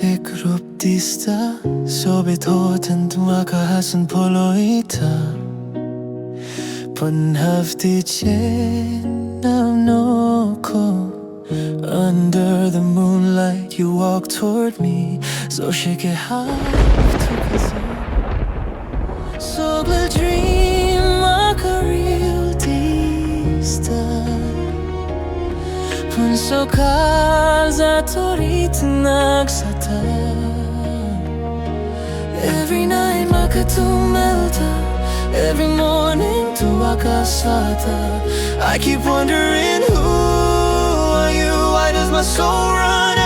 Ikruptista Sobit hoten tumakahasan poloita Panhavti chenamnoko Under the moonlight you walk toward me So shake it half to kazan So the dream like a real dista Punso kaza torit nagsata Every night makatumelta Every morning tuwakasata I keep wondering who are you? Why does my soul run